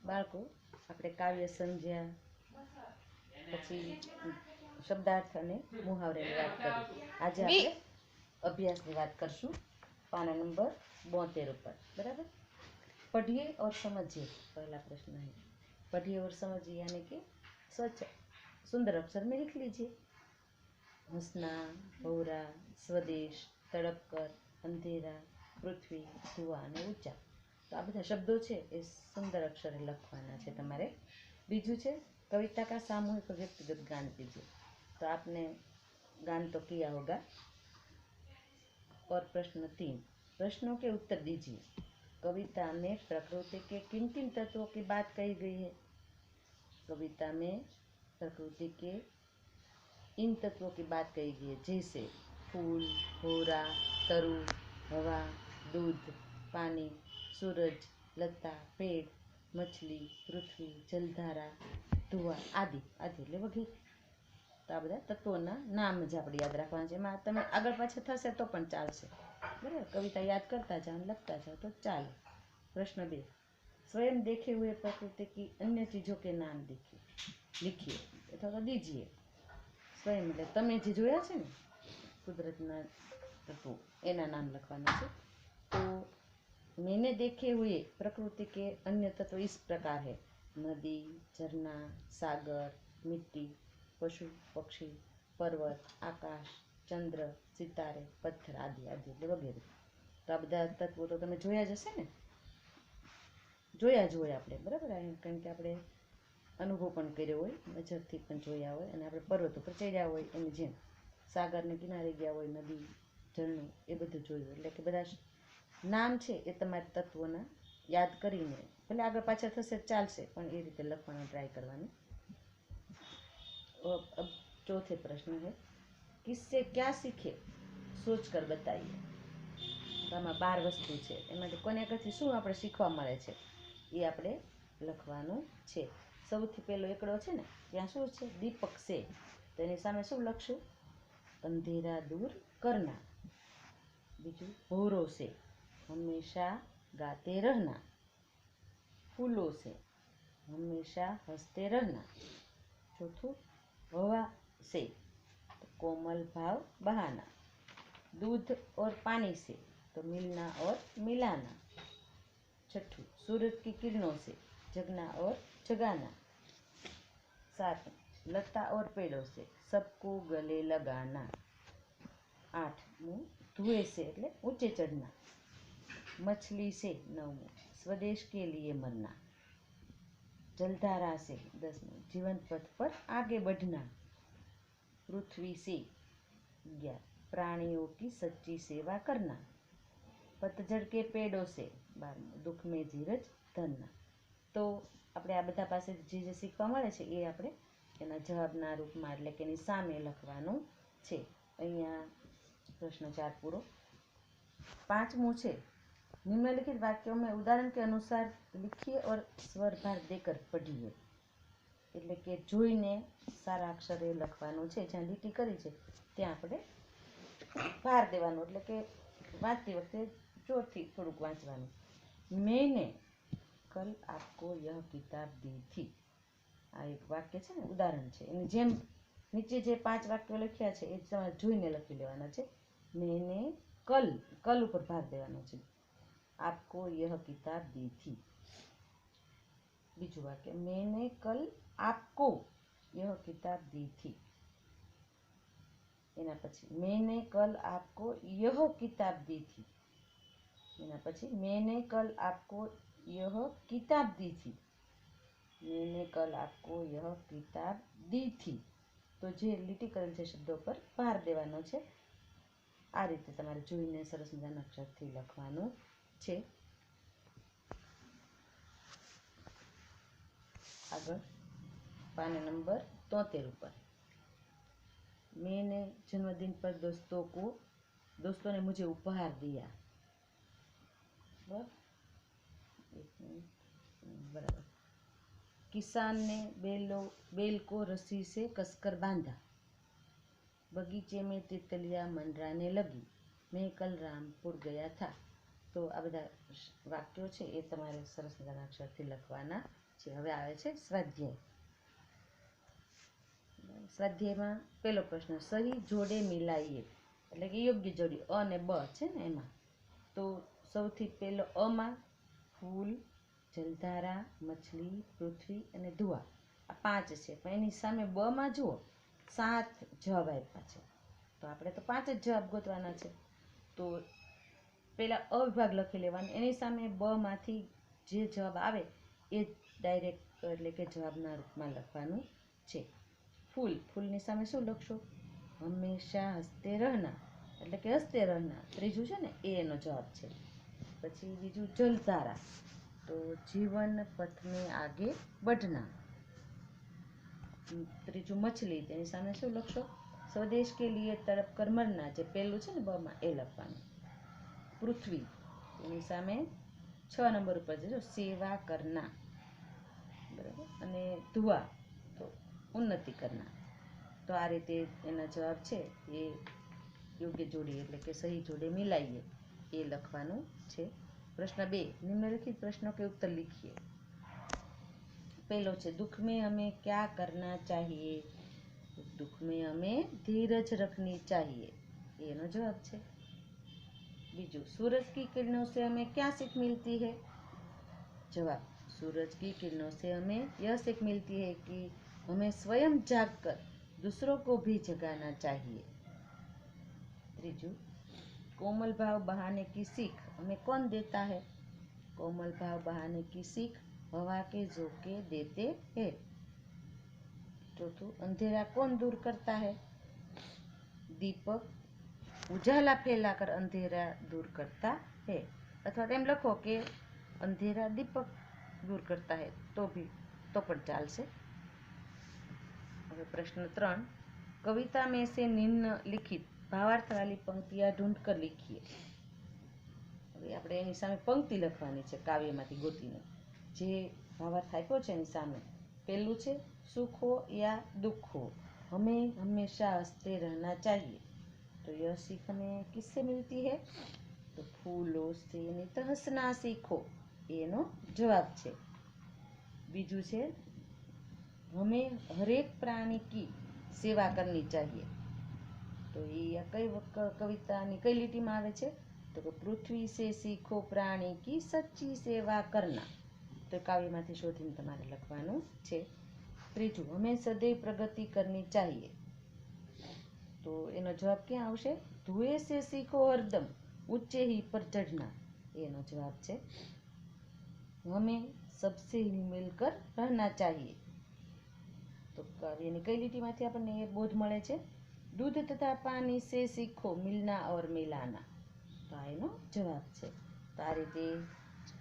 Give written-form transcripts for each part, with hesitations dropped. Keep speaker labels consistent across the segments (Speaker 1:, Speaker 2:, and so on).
Speaker 1: બાળકો આપણે કાવ્ય સંધ્યા પછી શબ્દાર્થ અને મુહાવરાની વાત કરી. આજે આપણે અભ્યાસની વાત કરશું પાના નંબર 72 ઉપર. बराबर. पढ़िए और समझिए. पहला प्रश्न है पढ़िए और समझिए यानी कि स्वच्छ सुंदर अक्षर में लिख लीजिए. हंसना, भौरा, स्वदेश, तड़प कर, अंधेरा, पृथ्वी, धुआं અને ઊંચા. તો આ બધા શબ્દો છે એ સુંદર અક્ષરે લખવાના છે તમારે. બીજું છે कविता का सामूहिक और व्यक्तिगत गान कीजिए. तो आपने गान तो किया होगा. और प्रश्न 3 प्रश्नों के उत्तर दीजिए. कविता में प्रकृति के किन किन तत्वों की बात कही गई है? कविता में प्रकृति के इन तत्वों की बात कही गई है जैसे फूल, भौरा, तरु, हवा, दूध, पानी, सूरज, लता, पेड़, मछली, पृथ्वी, जलधारा, ધુઆ આદિ આદિ એટલે વગેરે. તો આ બધા તત્વોના નામ જ આપણે યાદ રાખવાના છે. એમાં તમે આગળ પાછળ થશે તો પણ ચાલશે. બરાબર. કવિતા યાદ કરતા જાઓ, લખતા જાઓ તો ચાલે. प्रश्न 2 स्वयं देखे हुए प्रकृति की अन्य चीज़ों के नाम लिखिए અથવા તો દીજીએ. સ્વયં એટલે તમે જે જોયા છે ને કુદરતના તત્વો એના નામ લખવાના છે. તો मैंने देखे हुए प्रकृति के अन्य तत्व इस प्रकार है नदी, झरना, सागर, मिट्टी, पशु पक्षी, पर्वत, आकाश, चंद्र, सितारे, पत्थर आदि आदि वगैरह. तो आ બધા તત્વો તો તમે જોયા જ હશે ને. જોયા જ હોય આપણે. બરાબર. કારણ કે આપણે અનુભવ પણ કર્યો હોય, નજરથી પણ જોયા હોય અને આપણે પર્વત ઉપર ચડ્યા હોય એની જેમ સાગરને કિનારે ગયા હોય, નદી, ઝરણું એ બધું જોયું. એટલે કે બધા નામ છે એ તમારે તત્વોના યાદ કરીને ભલે આગળ પાછળ થશે ચાલશે પણ એ રીતે લખવાનો ટ્રાય કરવાનું. अब चौथे प्रश्न है किससे क्या सीखे सोच कर बताइए. તો આમાં 12 વસ્તુ છે એમાંથી કોને કથી શું આપણે શીખવા મળે છે એ આપણે લખવાનું છે. સૌથી પહેલો એકડો છે ને ત્યાં શું છે દીપક છે. તો એની સામે શું લખશું? અંધેરા दूर करना. બીજું ભોરો છે હંમેશા गाते रहना. फूलों से हमेशा हंसते रहना. चौथों हवा से तो कोमल भाव बहाना. दूध और पानी से तो मिलना और मिलाना. छठू सूरज की किरणों से जगना और जगाना. सात लता और पेड़ों से सबको गले लगाना. आठमू धुएं से એટલે ऊंचे चढ़ना. मछली से नवमू स्वदेश के लिए मरना. जलधारा से 10 जीवन पथ पर आगे बढ़ना. पृथ्वी से 11 प्राणियों की सच्ची सेवा करना. पतझड़ के पेड़ों से 12 दुख में धीरज धरना. तो આપણે આ બધા પાસે જે શીખવા મળે છે એ આપણે એના જવાબના રૂપમાં એટલે કે એની સામે લખવાનું છે. અહીંયા પ્રશ્ન 4 પૂરો. પાંચમું છે निम्नलिखित वाक्यों में उदाहरण के अनुसार लिखिए और स्वर भार देकर पढ़िए. એટલે કે જોઈને સારા અક્ષરે લખવાનું છે. જ્યાં લીટી કરી છે ત્યાં આપણે ભાર દેવાનો એટલે કે વાંચતી વખતે જોરથી થોડુંક વાંચવાનું. मैंने कल आपको यह किताब दी थी. આ એક વાક્ય છે ને ઉદાહરણ છે. એની જેમ નીચે જે 5 વાક્યો લખ્યા છે એ તમારે જોઈને લખી લેવાના છે. मैंने કલ ઉપર ભાર દેવાનો છે. आपको यह किताब दी थी. बीजू वाक्य मैंने कल आपको यह किताब दी थी. एना पछी मैंने कल आपको यह किताब दी थी. एना पछी मैंने कल आपको यह किताब दी थी. मैंने कल आपको यह किताब दी थी. तो जे લીટી કરેલ છે શબ્દો પર ભાર દેવાનો છે. આ રીતે તમારે જોઈને સરસ મજાના અક્ષરથી લખવાનું છે. આગળ पाना नंबर 73 ऊपर मैंने जन्मदिन पर दोस्तों ने मुझे उपहार दिया. बराबर. किसान ने बैल को रस्सी से कसकर बांधा. बगीचे में तितलियां मंडराने लगी. मैं कल रामपुर गया था. तो आ બધા વાક્યો છે એ તમારે સરસ મજાના અક્ષરથી લખવાના છે. હવે આવે છે સ્વાધ્યાય. સ્વાધ્યાયમાં પહેલો પ્રશ્ન, સહી જોડે મિલાઈએ એટલે કે યોગ્ય જોડી અ અને બ છે ને એમાં. તો સૌથી પહેલો અમાં ફૂલ, જલધારા, મછલી, પૃથ્વી અને ધુઆ આ 5 છે. પણ એની સામે બમાં જુઓ 7 જવાબ આપ્યા છે. તો આપણે તો 5 જ જવાબ ગોતવાના છે. તો પહેલાં અ વિભાગ લખી લેવાનો, એની સામે બમાંથી જે જવાબ આવે એ ડાયરેક્ટ એટલે કે જવાબના રૂપમાં લખવાનું છે. ફૂલ, ફૂલની સામે શું લખશો? હંમેશા હસતે રહેના એટલે કે હસતે રહેના, ત્રીજું છે ને એનો જવાબ છે. પછી બીજું જલધારા, તો જીવન પથ મેં આગે बढ़ना. ત્રીજું મછલી, તેની સામે શું લખશો? સ્વદેશ કે લીએ તડપ કર મરના, જે પહેલું છે ને બમાં એ લખવાનું. પૃથ્વી, એની સામે 6 નંબર ઉપર છે જો સેવા કરના, બરાબર. અને ધુઆ તો ઉન્નતિ કરના. તો આ રીતે એના જવાબ છે એ યોગ્ય જોડી એટલે કે સહી જોડે મિલાઈએ એ લખવાનું છે. પ્રશ્ન 2, निम्नलिखित प्रश्नों के उत्तर लिखिए. પહેલો છે दुख में हमें क्या करना चाहिए? दुख में हमें धीरज रखनी चाहिए, એનો જવાબ છે. બીજું, सूरज की किरणों से हमें क्या सीख मिलती है? जवाब, सूरज की किरणों से हमें यह सीख मिलती है कि हमें स्वयं जागकर दूसरों को भी जगाना चाहिए. ત્રીજું, कोमल भाव बहाने की सीख हमें कौन देता है? कोमल भाव बहाने की सीख हवा के झोंके देते हैं. चौथું, अंधेरा कौन दूर करता है? दीपक उजाला फैलाकर अंधेरा दूर करता है. अथवा તેમ લખો કે અંધેરા દીપક દૂર કરતા હે તો પણ ચાલશે. હવે પ્રશ્ન 3, कविता में से निम्नलिखित भावार्थ वाली पंक्तियां ढूंढ कर लिखिए. હવે આપણે એની સામે પંક્તિ લખવાની છે કાવ્યમાંથી ગોતીને. જે ભાવાર્થ આપ્યો છે એની સામે પહેલું છે, सुख हो या दुख हो हमें हमेशा हंसते रहना चाहिए. तो यह सीख हमें किससे मिलती है? तो फूलों से नहीं तो हंसना सीखो, એનો જવાબ છે. બીજું છે, हमें हरेक प्राणी की सेवा करनी चाहिए. તો એ કઈ કવિતાની કઈ લીટીમાં આવે છે? તો કે પૃથ્વી સે सीखो प्राणी की सच्ची सेवा करना. તો કાવ્યમાંથી શોધીને તમારે લખવાનું છે. ત્રીજું, हमें सदैव प्रगति करनी चाहिए. તો એનો જવાબ ક્યાં આવશે? ધુએ સે सीखो हरदम ऊंचे ही पर चढ़ना, એનો જવાબ છે. हमें सबसे हिल मिलकर रहना चाहिए. તો કાવ્યની કઈ લીટીમાંથી આપણને એ બોધ મળે છે? दूध तथा पानी से सीखो मिलना और मिलाना. તો આ એનો જવાબ છે. તો આ રીતે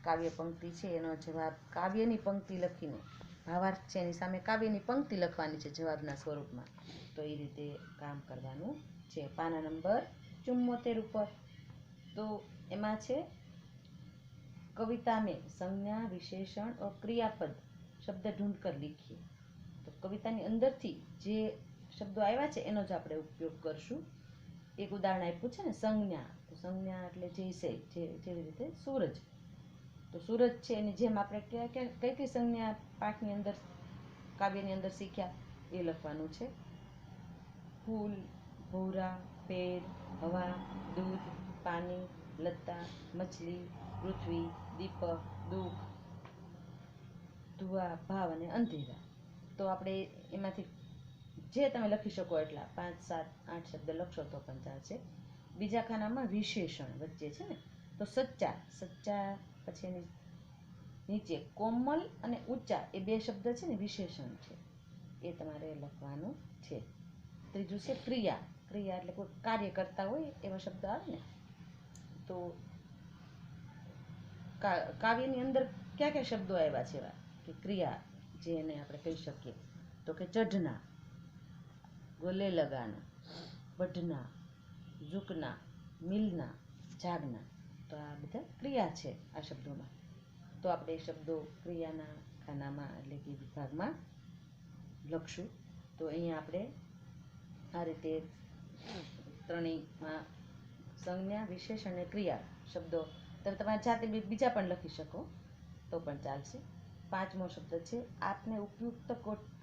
Speaker 1: કાવ્ય પંક્તિ છે એનો જવાબ કાવ્યની પંક્તિ લખીને, ભાવાર્થ છે એની સામે કાવ્યની પંક્તિ લખવાની છે જવાબના સ્વરૂપમાં. તો એ રીતે કામ કરવાનું છે. પાના નંબર 74 ઉપર. તો એમાં છે कविता में संज्ञा विशेषण और क्रियापद शब्द ढूंढ कर लिखिए. તો કવિતાની અંદરથી જે શબ્દો આવ્યા છે એનો જ આપણે ઉપયોગ કરશું. એક ઉદાહરણ આપ્યું છે ને સંજ્ઞા, તો સંજ્ઞા એટલે જે છે જેવી રીતે સૂરજ, તો સૂરજ છે એની જેમ આપણે કઈ કઈ સંજ્ઞા પાઠની અંદર કાવ્યની અંદર શીખ્યા એ લખવાનું છે. ફૂલ, ભોરા, પેડ, હવા, દૂધ, પાણી, લતા, મછલી, પૃથ્વી, દીપક, દુઃખ, ધુઆ, ભાવ અને અંધેરા. તો આપણે એમાંથી જે તમે લખી શકો એટલા 5, 7, 8 શબ્દ લખશો તો પણ ચાલશે. બીજા ખાનામાં વિશેષણ વચ્ચે છે ને, તો સચ્ચા, સચ્ચા પછી એની નીચે કોમલ અને ઊંચા એ 2 શબ્દ છે ને વિશેષણ છે, એ તમારે લખવાનું છે. ત્રીજું છે ક્રિયા, ક્રિયા એટલે કોઈ કાર્ય કરતા હોય એવા શબ્દ આવે ને. તો કાવ્યની અંદર ક્યાં ક્યાં શબ્દો આવ્યા છે એવા કે ક્રિયા જેને આપણે કહી શકીએ? તો કે ચઢના, ગલે લગાના, बढ़ना, झुकना, मिलना, जागना. તો આ બધા ક્રિયા છે આ શબ્દોમાં. તો આપણે એ શબ્દો ક્રિયાના ખાનામાં એટલે કે વિભાગમાં લખશું. તો અહીંયા આપણે આ રીતે ત્રણેયમાં સંજ્ઞા, વિશેષ અને ક્રિયા શબ્દો તમે તમારી જાતે બીજા પણ લખી શકો તો પણ ચાલશે. 5मो शब्द है, आपने उपयुक्त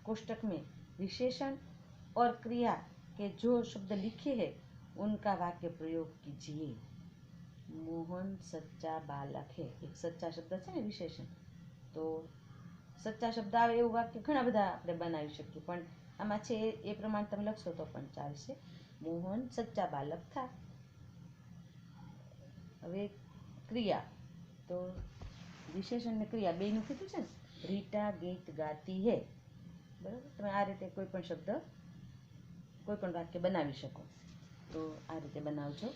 Speaker 1: कोष्टक में विशेषण और क्रिया के जो शब्द लिखे हैं उनका वाक्य प्रयोग कीजिए। मोहन सच्चा बालक है, एक सच्चा शब्द है ने विशेषण, तो सच्चा शब्द आवे એવું વાક્ય ઘણા બધા આપણે બનાવી શકીએ, પણ આમાં છે એ પ્રમાણે તમે લખશો તો પણ ચાલશે। મોહન સચ્ચા બાલક था। હવે ક્રિયા, તો વિશેષણ ને ક્રિયા બેયનું કીધું છે ને, રીટા ગીત ગાતી है, બરાબર। તમે આ રીતે કોઈ પણ શબ્દ કોઈ પણ વાક્ય બનાવી શકો, તો આ રીતે બનાવજો।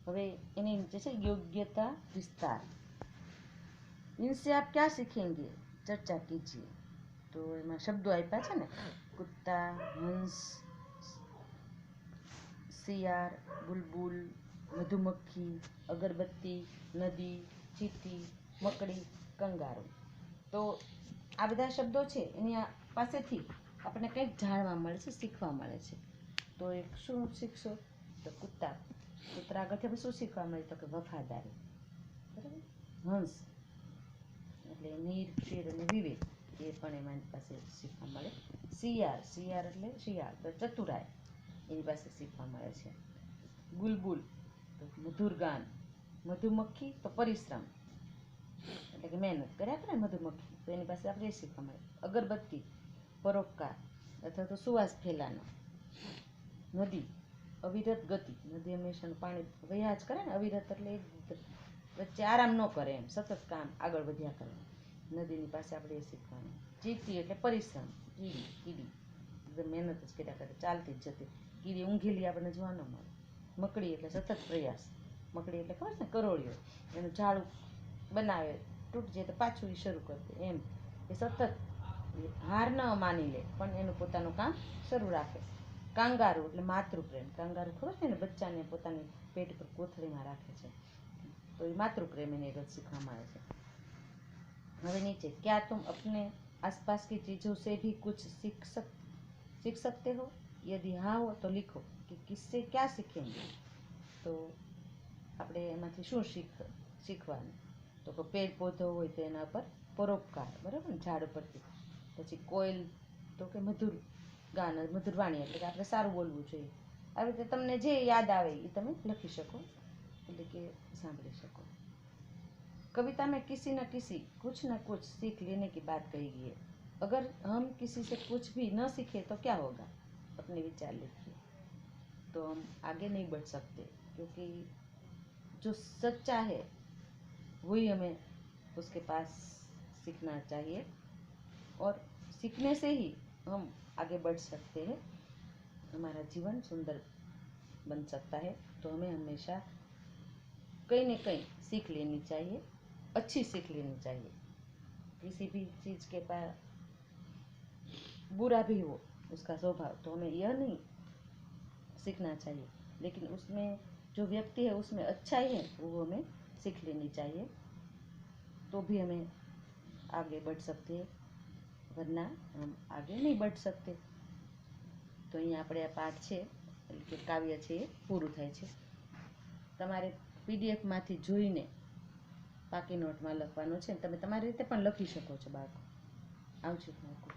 Speaker 1: હવે એની નીચે છે યોગ્યતા વિસ્તાર। इनसे आप क्या सीखेंगे, चर्चा कीजिए। तो एम शब्दों आप्या है ने, कुत्ता, हंस, सियार, बुलबुल, मधुमक्खी, अगरबत्ती, नदी, चीटी, मकड़ी, कंगारू। तो आ बधा शब्दों है एनी पासेथी आपने कंईक जाणवा मळे छे, शीखवा मळे छे। तो एक शुं शीखशो, तो कुत्ता, कूतरा आगळथी आपणे शुं शीखवा मळे, तो के वफादारी, बराबर। हंस એટલે નીર, ક્ષીર અને વિવેક, એ પણ એમાંની પાસે શીખવા મળે। શિયાળ, શિયાળ એટલે શિયાળ, તો ચતુરાઈ એની પાસે શીખવા મળે છે। બુલબુલ તો મધુર ગાન, મધુમક્ખી તો પરિશ્રમ એટલે કે મહેનત કર્યા કરે મધુમક્ખી, તો એની પાસે આપણે એ શીખવા મળે। અગરબત્તી પરોપકાર અથવા તો સુવાસ ફેલાનો। નદી અવિરત ગતિ, નદી હંમેશા પાણી વહ્યા જ કરે ને, અવિરત એટલે વચ્ચે આરામ ન કરે, એમ સતત કામ આગળ વધ્યા કરે, નદીની પાસે આપણે એ શીખવાનું। ચીટી એટલે પરિશ્રમ, કીડી, કીડી એકદમ મહેનત જ કર્યા કરે, ચાલતી જ જતી, કીડી ઊંઘેલી આપણને જોવા ન મળે। મકડી એટલે સતત પ્રયાસ, મકડી એટલે ખબર છે ને કરોળિયો, એનું ઝાડું બનાવે, તૂટી જાય તો પાછું એ શરૂ કરી દે, એમ એ સતત હાર ન માની લે પણ એનું પોતાનું કામ શરૂ રાખે। કાંગારૂ એટલે માતૃપ્રેમ, કાંગારૂ ખબર છે ને બચ્ચાને પોતાની પેટ પર કોથળીમાં રાખે છે, तो ये मातृप्रेम ने एक सीखवा મળે છે। હવે नीचे, क्या तुम अपने आसपास की चीज़ों से भी कुछ सीख सकते हो, यदि हाँ हो तो लिखो कि किससे क्या सीखेंगे। तो આપણે એમાંથી શું શીખવાનું, તો કે પેડ પૌધો હોય તો એના પર પરોપકાર, બરાબર ને, ઝાડ ઉપરથી। પછી કોયલ તો કે મધુર ગાન, મધુરવાણી એટલે કે આપણે સારું બોલવું જોઈએ। આવી રીતે તમને જે યાદ આવે એ તમે લખી શકો, એટલે કે सांभળી શકો। कविता में किसी न किसी कुछ न कुछ सीख लेने की बात कही गई है। अगर हम किसी से कुछ भी न सीखे तो क्या होगा, अपने विचार लिखिए। तो हम आगे नहीं बढ़ सकते, क्योंकि जो सच्चा है वही हमें उसके पास सीखना चाहिए, और सीखने से ही हम आगे बढ़ सकते हैं, हमारा जीवन सुंदर बन सकता है। तो हमें हमेशा कहीं न कहीं सीख लेनी चाहिए, अच्छी सीख लेनी चाहिए। किसी भी चीज़ के पास बुरा भी हो उसका स्वभाव, तो हमें यह नहीं सीखना चाहिए, लेकिन उसमें जो व्यक्ति है उसमें अच्छाई है वो हमें सीख लेनी चाहिए, तो भी हमें आगे बढ़ सकते हैं, वरना हम आगे नहीं बढ़ सकते। तो अहीं આપણે આ પાઠ છે એટલે કે કાવ્ય છે એ પૂરું થાય છે। તમારે PDF માંથી જોઈને પાકી નોટમાં લખવાનું છે, તમે તમારી રીતે પણ લખી શકો છો બાળકો। આવજો બાળકો।